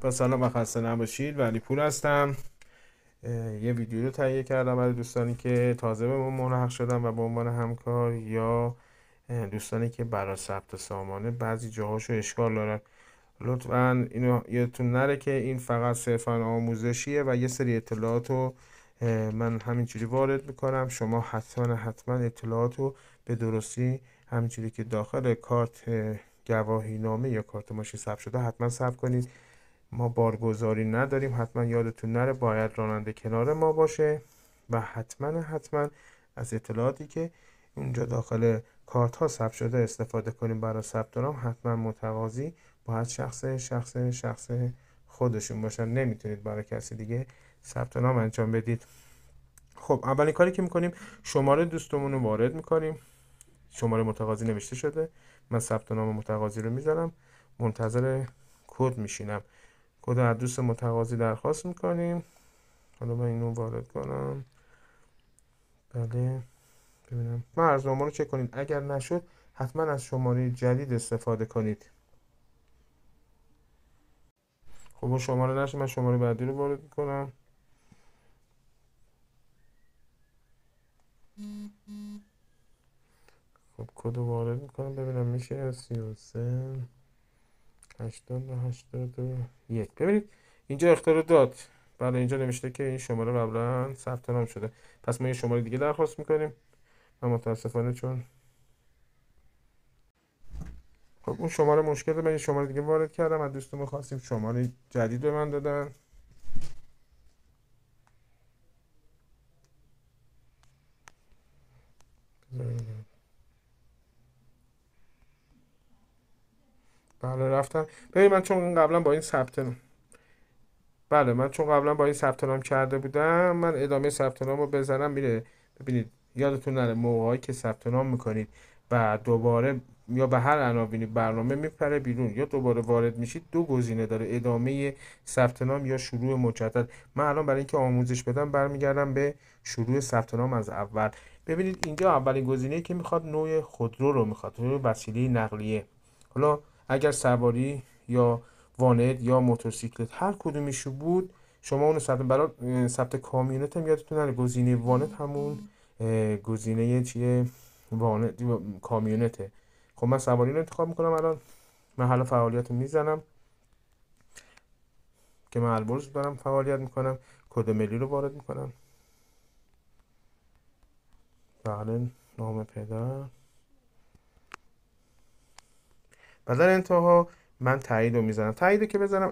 با سلام و خسته نباشید. ولی پور هستم. یه ویدیو رو تهیه کردم برای دوستانی که تازه به ما ملحق شدن و به عنوان همکار یا دوستانی که برای ثبت سامانه بعضی جاهاشو اشکال دارن. لطفاً اینو یادتون نره که این فقط صرفا آموزشیه و یه سری اطلاعات رو من همینجوری وارد میکنم. شما حتما اطلاعات رو به درستی همینجوری که داخل کارت گواهی نامه یا کارت ماشین ثبت شده حتما ثبت کنید. ما بارگذاری نداریم، حتما یادتون نره باید راننده کنار ما باشه و حتما از اطلاعاتی که اونجا داخل کارت ها ثبت شده استفاده کنیم. برای ثبت نام حتما متقاضی باید شخص خودشون باشن، نمیتونید برای کسی دیگه ثبت نام انجام بدید. خب اولین کاری که میکنیم شماره دوستمون رو وارد میکنیم. شماره متقاضی نوشته شده، من ثبت نام متقاضی رو میذارم، منتظر کد میشینم. کد از دوست متقاضی درخواست میکنیم. حالا من اینو وارد کنم. بله ببینم مرزنامه رو چک کنید، اگر نشد حتما از شماره جدید استفاده کنید. خب اون شماره نشد، من شماره بعدی رو وارد میکنم. خب کد رو وارد میکنم ببینم میشه 33 80 81. ببینید اینجا اختار داد. بله اینجا نوشته که این شماره قبلا ثبت نام شده، پس ما یه شماره دیگه درخواست میکنیم و متاسفانه چون خب اون شماره مشکل من یه شماره دیگه وارد کردم از دوستمون خواستیم شماره جدید به من دادن. بله رفتم. ببین من چون قبلا با این ثبت نام بله من چون قبلا با این ثبت نام کرده بودم، من ادامه ثبت نام رو بزنم میره. ببینید یادتون نره موقعی که ثبت نام میکنید و دوباره یا به هر عناوینی برنامه میپره بیرون یا دوباره وارد میشید، دو گزینه داره: ادامه ثبت نام یا شروع مجدد. من الان برای اینکه آموزش بدم برمیگردم به شروع ثبت نام از اول. ببینید اینجا اولین گزینه‌ای که میخواد نوع خودرو رو میخواد، نوع وسیله نقلیه. حالا اگر سواری یا وانت یا موتورسیکلت هر کدومش بود شما اونو ثبت. برای ثبت کامیونت هم یادتون نره گزینه وانت همون گزینه چیه وانت کامیونته. خب من سواری رو انتخاب میکنم. الان محل فعالیت رو میزنم که من البرز دارم فعالیت میکنم. کد ملی رو وارد میکنم. بله نام پدر. و در انتها من تایید رو میزنم. تایید که بزنم